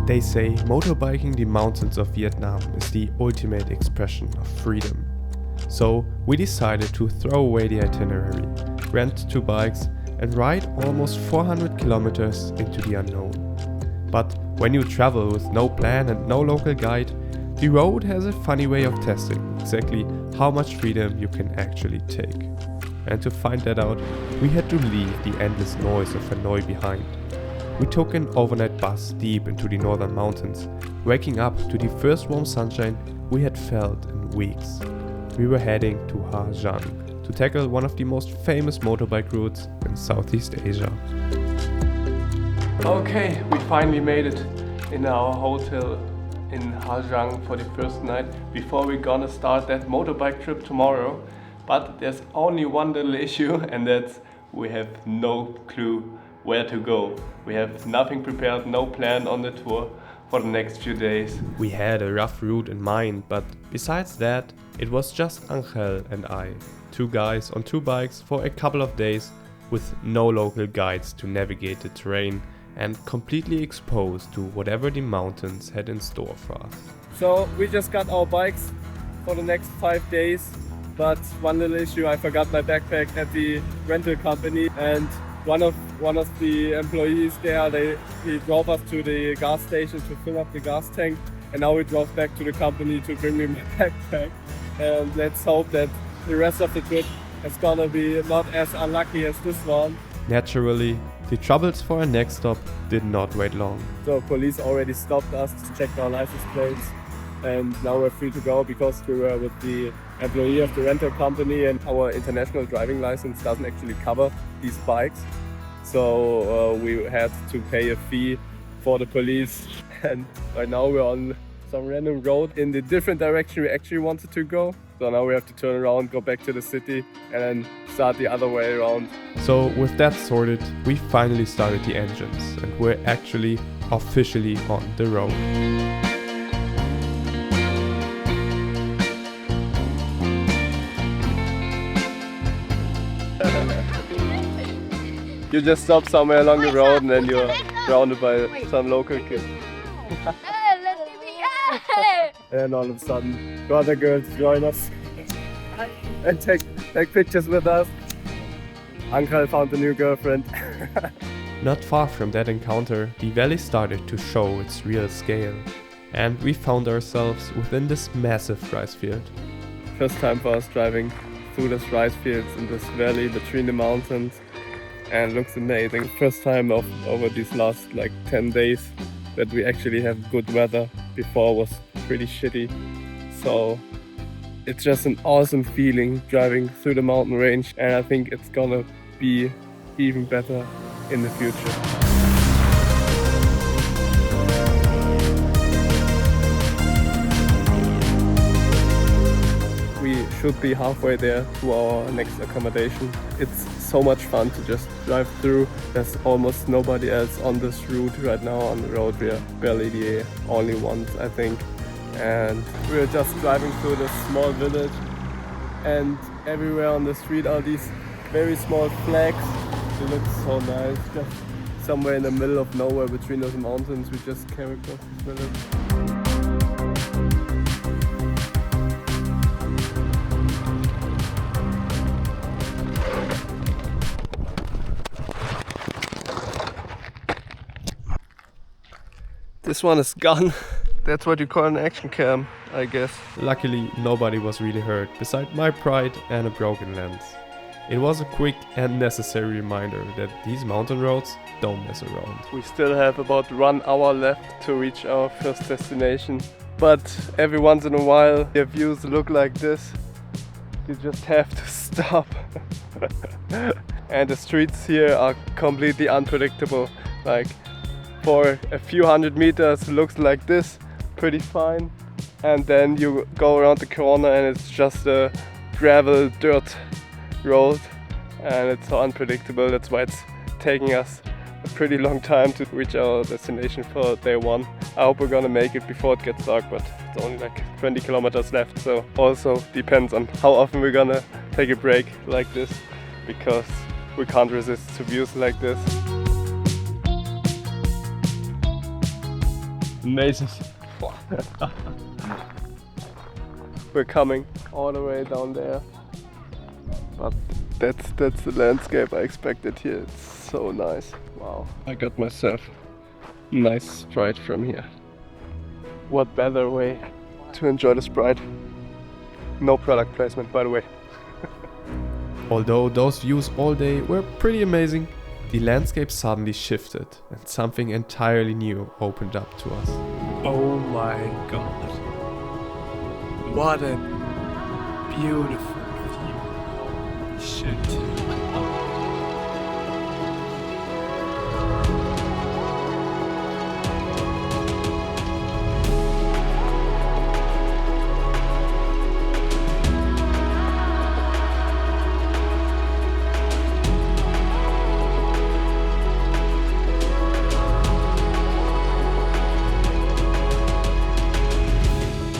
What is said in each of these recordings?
They say motorbiking the mountains of Vietnam is the ultimate expression of freedom. So we decided to throw away the itinerary, rent 2 bikes and ride almost 400 kilometers into the unknown. But when you travel with no plan and no local guide, the road has a funny way of testing exactly how much freedom you can actually take. And to find that out, we had to leave the endless noise of Hanoi behind. We took an overnight bus deep into the northern mountains, waking up to the first warm sunshine we had felt in weeks. We were heading to Ha Giang to tackle one of the most famous motorbike routes in Southeast Asia. Okay, we finally made it in our hotel in Ha Giang for the first night before we're gonna start that motorbike trip tomorrow. But there's only one little issue, and that's we have no clue where to go. We have nothing prepared, no plan on the tour for the next few days. We had a rough route in mind, but besides that, it was just Angel and I, 2 guys on 2 bikes for a couple of days with no local guides to navigate the terrain and completely exposed to whatever the mountains had in store for us. So we just got our bikes for the next 5 days, but one little issue, I forgot my backpack at the rental company, and one of the employees there, he drove us to the gas station to fill up the gas tank, and now we drove back to the company to bring me my backpack. And let's hope that the rest of the trip is gonna be not as unlucky as this one. Naturally, the troubles for our next stop did not wait long. So police already stopped us to check our license plates, and now we're free to go because we were with the employee of the rental company, and our international driving license doesn't actually cover these bikes. So we had to pay a fee for the police, and right now we're on some random road in the different direction we actually wanted to go. So now we have to turn around, go back to the city, and then start the other way around. So with that sorted, we finally started the engines and we're actually officially on the road. You just stop somewhere along the road and then you're surrounded by some local kids. And all of a sudden, other girls join us and take pictures with us. Uncle found a new girlfriend. Not far from that encounter, the valley started to show its real scale, and we found ourselves within this massive rice field. First time for us driving through this rice fields in this valley between the mountains, and it looks amazing. First time over these last 10 days that we actually have good weather. Before was pretty shitty, so it's just an awesome feeling driving through the mountain range, and I think it's gonna be even better in the future. We should be halfway there to our next accommodation. It's so much fun to just drive through. There's almost nobody else on this route right now on the road. We're barely the only ones, I think. And we're just driving through this small village, and everywhere on the street are these very small flags. They look so nice. Just somewhere in the middle of nowhere between those mountains, we just came across this village. This one is gone. That's what you call an action cam, I guess. Luckily, nobody was really hurt, beside my pride and a broken lens. It was a quick and necessary reminder that these mountain roads don't mess around. We still have about 1 hour left to reach our first destination, but every once in a while the views look like this. You just have to stop. And the streets here are completely unpredictable. For a few hundred meters looks like this, pretty fine, and then you go around the corner and it's just a gravel dirt road, and it's so unpredictable. That's why it's taking us a pretty long time to reach our destination for day 1. I hope we're gonna make it before it gets dark, but it's only 20 kilometers left, so also depends on how often we're gonna take a break like this, because we can't resist to views like this. Amazing. We're coming all the way down there. But that's the landscape I expected here. It's so nice. Wow. I got myself a nice Sprite from here. What better way to enjoy the Sprite? No product placement, by the way. Although those views all day were pretty amazing, the landscape suddenly shifted and something entirely new opened up to us. Oh my god. What a beautiful view. Shit.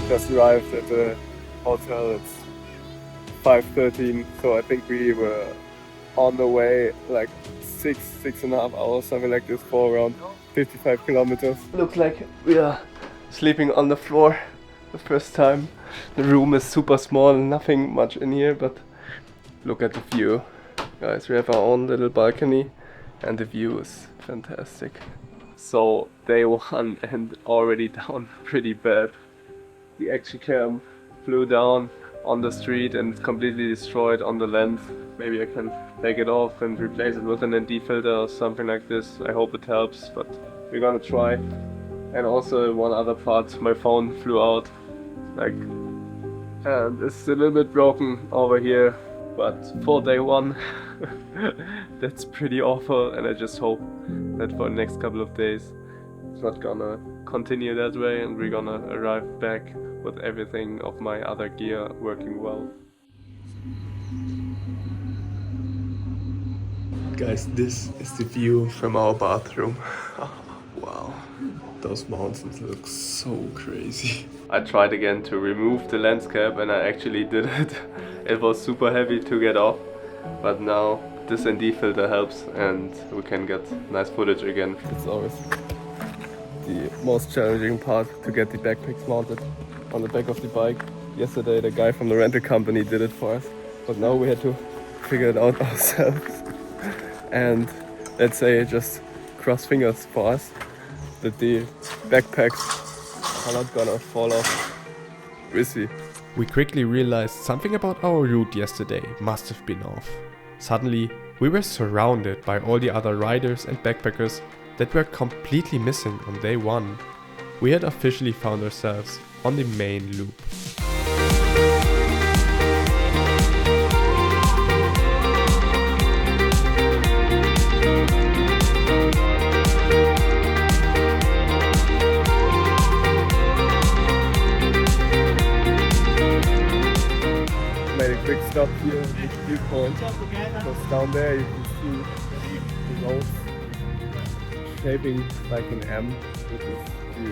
Just arrived at the hotel. It's 5:13, so I think we were on the way like 6.5 hours, something like this, for around 55 kilometers. Looks like we are sleeping on the floor the first time. The room is super small, nothing much in here, but look at the view. Guys, we have our own little balcony and the view is fantastic. So day one and already down pretty bad. The action cam flew down on the street and completely destroyed on the lens. Maybe I can take it off and replace it with an ND filter or something like this. I hope it helps, but we're gonna try. And also one other part, my phone flew out. And it's a little bit broken over here, but for day one, that's pretty awful. And I just hope that for the next couple of days, it's not gonna continue that way and we're gonna arrive back with everything of my other gear working well. Guys, this is the view from our bathroom. Wow, those mountains look so crazy. I tried again to remove the lens cap and I actually did it. It was super heavy to get off, but now this ND filter helps and we can get nice footage again. It's always the most challenging part to get the backpacks mounted on the back of the bike. Yesterday the guy from the rental company did it for us, but now we had to figure it out ourselves. And let's say just cross fingers for us that the backpacks are not gonna fall off. We'll see. We quickly realized something about our route yesterday must have been off. Suddenly, we were surrounded by all the other riders and backpackers that were completely missing on day one. We had officially found ourselves on the main loop. Made a quick stop here at the viewpoint, because down there you can see the roads shaping like an M, which is the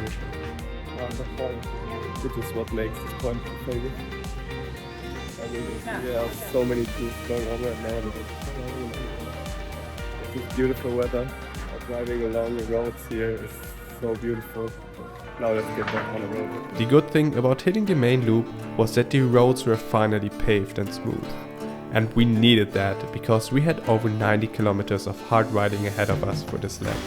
waterfall, which is what makes this point famous. I mean, there are so many trees going on right now. It's beautiful weather. Driving along the roads here is so beautiful. Now let's get back on the road. The good thing about hitting the main loop was that the roads were finally paved and smooth. And we needed that because we had over 90 kilometers of hard riding ahead of us for this lap.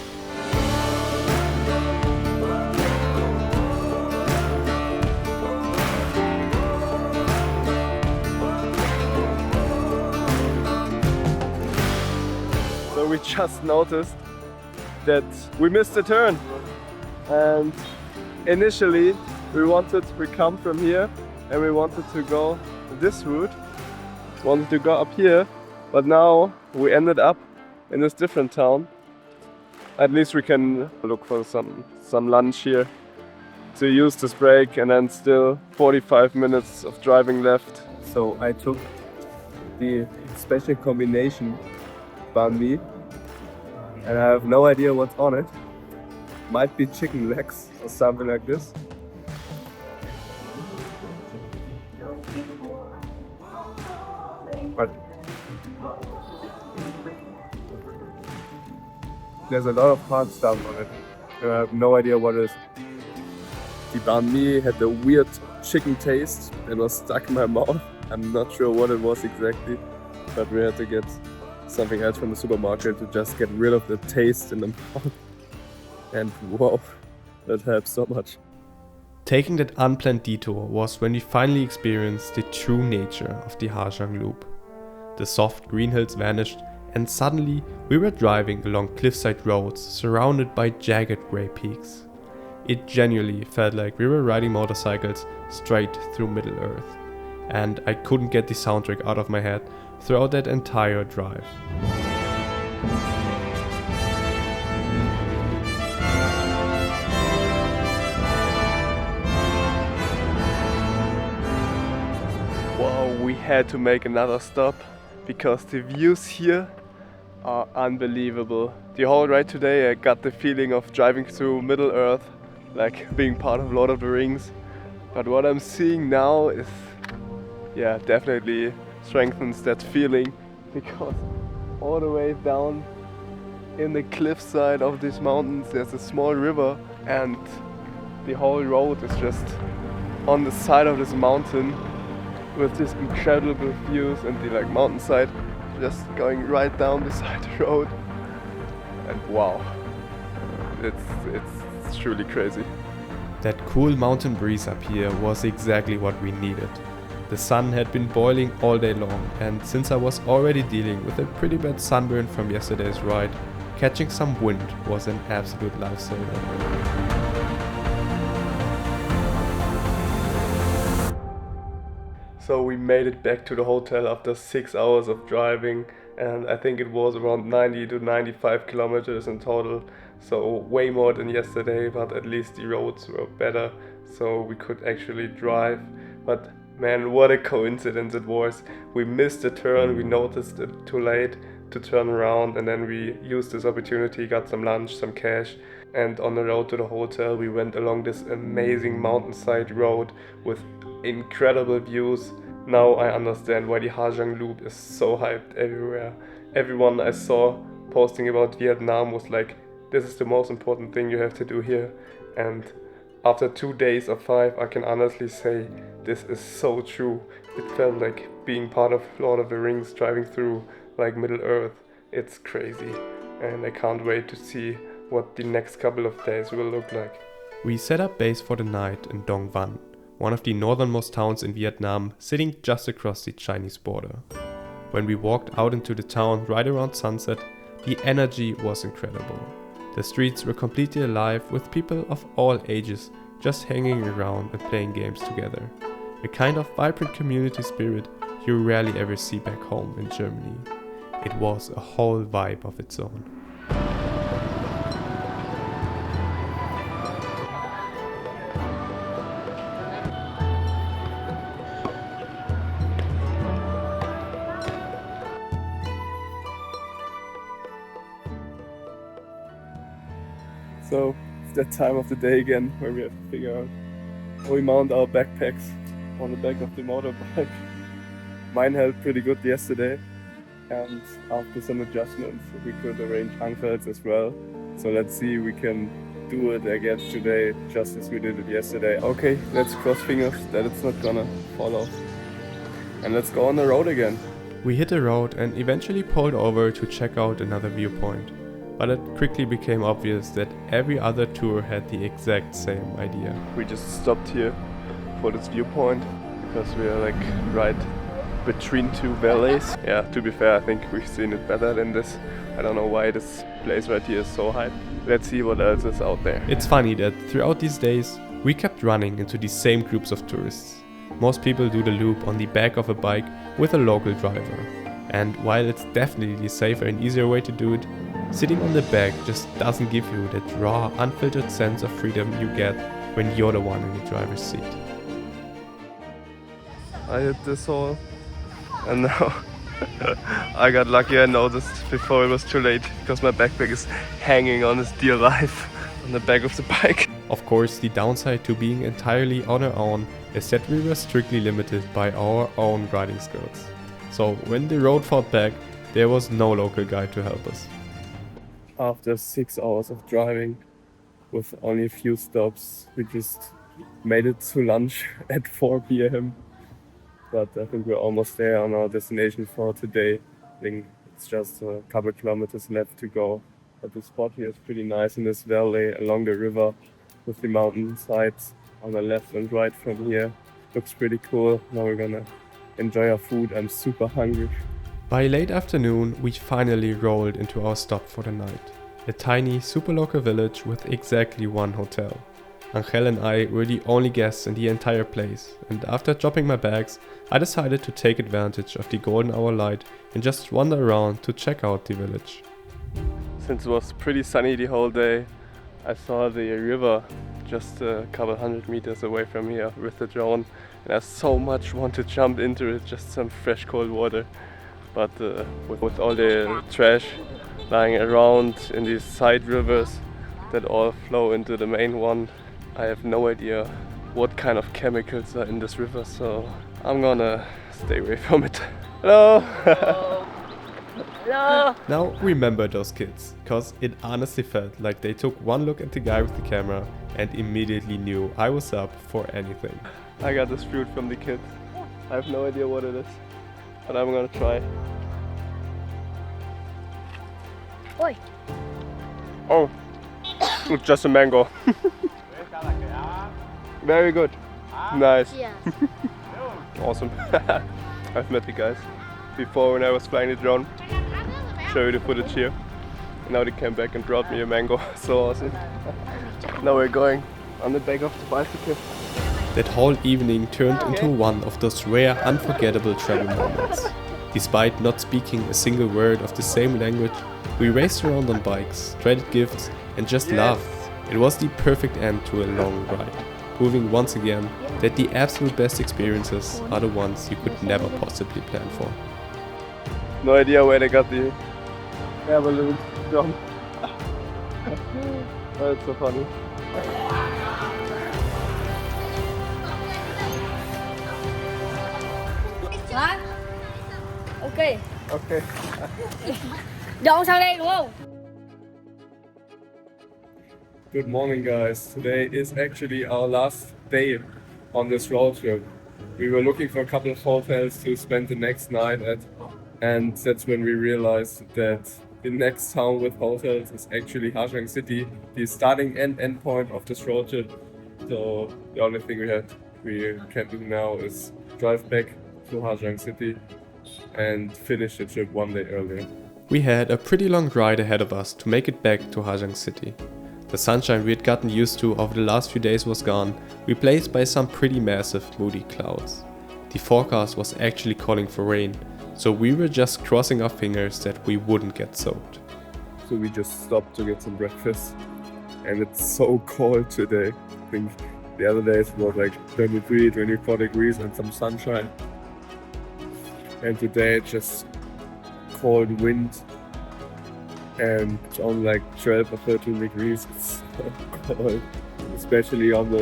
So we just noticed that we missed a turn, and initially we come from here and we wanted to go this route, wanted to go up here, but now we ended up in this different town. At least we can look for some lunch here to use this break, and then still 45 minutes of driving left. So I took the special combination banh mi, and I have no idea what's on it. Might be chicken legs or something like this. But there's a lot of hard stuff on it. I have no idea what it is. The banh mi had a weird chicken taste and was stuck in my mouth. I'm not sure what it was exactly, but we had to get something else from the supermarket to just get rid of the taste in the mouth. And wow, that helps so much. Taking that unplanned detour was when we finally experienced the true nature of the Ha Giang loop. The soft green hills vanished, and suddenly we were driving along cliffside roads surrounded by jagged grey peaks. It genuinely felt like we were riding motorcycles straight through Middle Earth, and I couldn't get the soundtrack out of my head throughout that entire drive. Wow, we had to make another stop because the views here are unbelievable. The whole ride today I got the feeling of driving through Middle Earth, like being part of Lord of the Rings. But what I'm seeing now is, yeah, definitely strengthens that feeling, because all the way down in the cliffside of these mountains there's a small river, and the whole road is just on the side of this mountain with this incredible views, and the mountainside just going right down beside the road. And wow, it's truly crazy. That cool mountain breeze up here was exactly what we needed. The sun had been boiling all day long, and since I was already dealing with a pretty bad sunburn from yesterday's ride, catching some wind was an absolute lifesaver. So we made it back to the hotel after 6 hours of driving, and I think it was around 90 to 95 kilometers in total. So way more than yesterday, but at least the roads were better, so we could actually drive. But man, what a coincidence it was. We missed a turn, we noticed it too late to turn around, and then we used this opportunity, got some lunch, some cash, and on the road to the hotel we went along this amazing mountainside road with incredible views. Now I understand why the Ha Giang loop is so hyped everywhere. Everyone I saw posting about Vietnam was like, this is the most important thing you have to do here. And after 2 days of 5, I can honestly say this is so true. It felt like being part of Lord of the Rings, driving through Middle Earth. It's crazy, and I can't wait to see what the next couple of days will look like. We set up base for the night in Dong Van, one of the northernmost towns in Vietnam, sitting just across the Chinese border. When we walked out into the town right around sunset, the energy was incredible. The streets were completely alive with people of all ages just hanging around and playing games together. A kind of vibrant community spirit you rarely ever see back home in Germany. It was a whole vibe of its own. So it's that time of the day again where we have to figure out how we mount our backpacks on the back of the motorbike. Mine held pretty good yesterday, and after some adjustments we could arrange unfiltered as well. So let's see if we can do it again today just as we did it yesterday. Okay, let's cross fingers that it's not gonna fall off. And let's go on the road again. We hit the road and eventually pulled over to check out another viewpoint. But it quickly became obvious that every other tour had the exact same idea. We just stopped here for this viewpoint because we are right between two valleys. Yeah, to be fair, I think we've seen it better than this. I don't know why this place right here is so hyped. Let's see what else is out there. It's funny that throughout these days, we kept running into the same groups of tourists. Most people do the loop on the back of a bike with a local driver. And while it's definitely the safer and easier way to do it, sitting on the back just doesn't give you that raw, unfiltered sense of freedom you get when you're the one in the driver's seat. I hit this hole, and now I got lucky. I noticed before it was too late because my backpack is hanging on its dear life on the back of the bike. Of course, the downside to being entirely on our own is that we were strictly limited by our own riding skills. So when the road fought back, there was no local guide to help us. After 6 hours of driving with only a few stops, we just made it to lunch at 4 p.m. But I think we're almost there on our destination for today. I think it's just a couple kilometers left to go. But the spot here is pretty nice in this valley along the river with the mountain sides on the left and right from here. Looks pretty cool. Now we're gonna enjoy our food. I'm super hungry. By late afternoon, we finally rolled into our stop for the night. A tiny, super local village with exactly one hotel. Angel and I were the only guests in the entire place, and after dropping my bags, I decided to take advantage of the golden hour light and just wander around to check out the village. Since it was pretty sunny the whole day, I saw the river just a couple 100 meters away from here with the drone, and I so much want to jump into it, just some fresh cold water. But with all the trash lying around in these side rivers that all flow into the main one, I have no idea what kind of chemicals are in this river, so I'm gonna stay away from it. Hello! Hello. Now remember those kids, cause it honestly felt like they took one look at the guy with the camera and immediately knew I was up for anything. I got this fruit from the kids. I have no idea what it is, but I'm gonna try. Oi. Oh, it's just a mango. Very good. Nice. Yeah. Awesome. I've met the guys before when I was flying the drone. Show you the footage here. Now they came back and brought me a mango. So awesome. Now we're going on the back of the bicycle. That whole evening turned into one of those rare, unforgettable travel moments. Despite not speaking a single word of the same language, we raced around on bikes, traded gifts, and just laughed. It was the perfect end to a long ride, proving once again that the absolute best experiences are the ones you could never possibly plan for. No idea where they got the air balloon from. Oh, it's so funny. Hả? Ok. Okay. Dọn sang đây đúng không? Good morning, guys. Today is actually our last day on this road trip. We were looking for a couple of hotels to spend the next night at, and that's when we realized that the next town with hotels is actually Ha Giang City, the starting and end point of this road trip. So the only thing we can do now is drive back to Ha Giang City and finish the trip one day earlier. We had a pretty long ride ahead of us to make it back to Ha Giang City. The sunshine we had gotten used to over the last few days was gone, replaced by some pretty massive moody clouds. The forecast was actually calling for rain, so we were just crossing our fingers that we wouldn't get soaked. So we just stopped to get some breakfast, and it's so cold today. I think the other days it was like 23, 24 degrees and some sunshine. And today it's just cold wind, and it's only like 12 or 13 degrees. It's so cold, especially on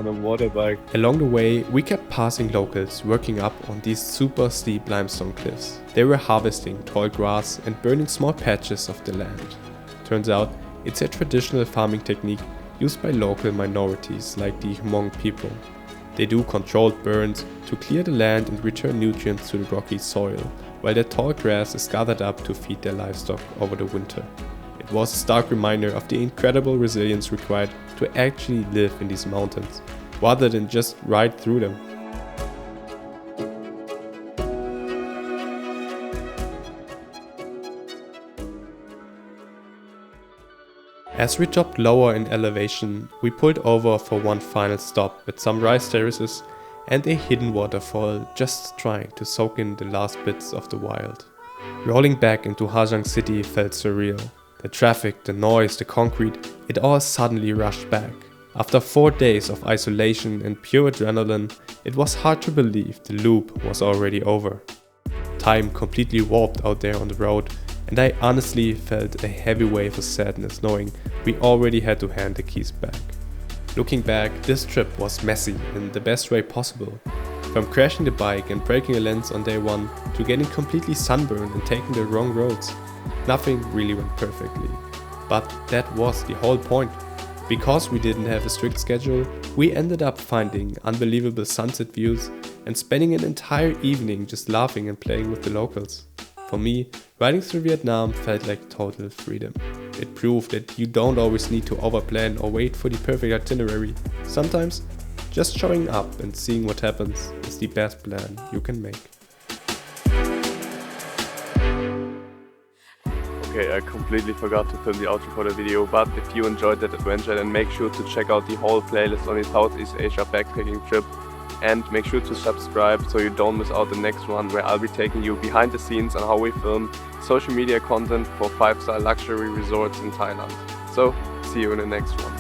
a water bike. Along the way, we kept passing locals working up on these super steep limestone cliffs. They were harvesting tall grass and burning small patches of the land. Turns out, it's a traditional farming technique used by local minorities like the Hmong people. They do controlled burns to clear the land and return nutrients to the rocky soil, while the tall grass is gathered up to feed their livestock over the winter. It was a stark reminder of the incredible resilience required to actually live in these mountains, rather than just ride through them. As we dropped lower in elevation, we pulled over for one final stop at some rice terraces and a hidden waterfall, just trying to soak in the last bits of the wild. Rolling back into Ha Giang City felt surreal. The traffic, the noise, the concrete, it all suddenly rushed back. After 4 days of isolation and pure adrenaline, it was hard to believe the loop was already over. Time completely warped out there on the road, and I honestly felt a heavy wave of sadness knowing we already had to hand the keys back. Looking back, this trip was messy in the best way possible. From crashing the bike and breaking a lens on day one to getting completely sunburned and taking the wrong roads, nothing really went perfectly. But that was the whole point. Because we didn't have a strict schedule, we ended up finding unbelievable sunset views and spending an entire evening just laughing and playing with the locals. For me, riding through Vietnam felt like total freedom. It proved that you don't always need to overplan or wait for the perfect itinerary. Sometimes, just showing up and seeing what happens is the best plan you can make. Okay, I completely forgot to film the outro for the video, but if you enjoyed that adventure, then make sure to check out the whole playlist on the Southeast Asia backpacking trip, and make sure to subscribe so you don't miss out the next one, where I'll be taking you behind the scenes on how we film social media content for 5-star luxury resorts in Thailand. So, see you in the next one.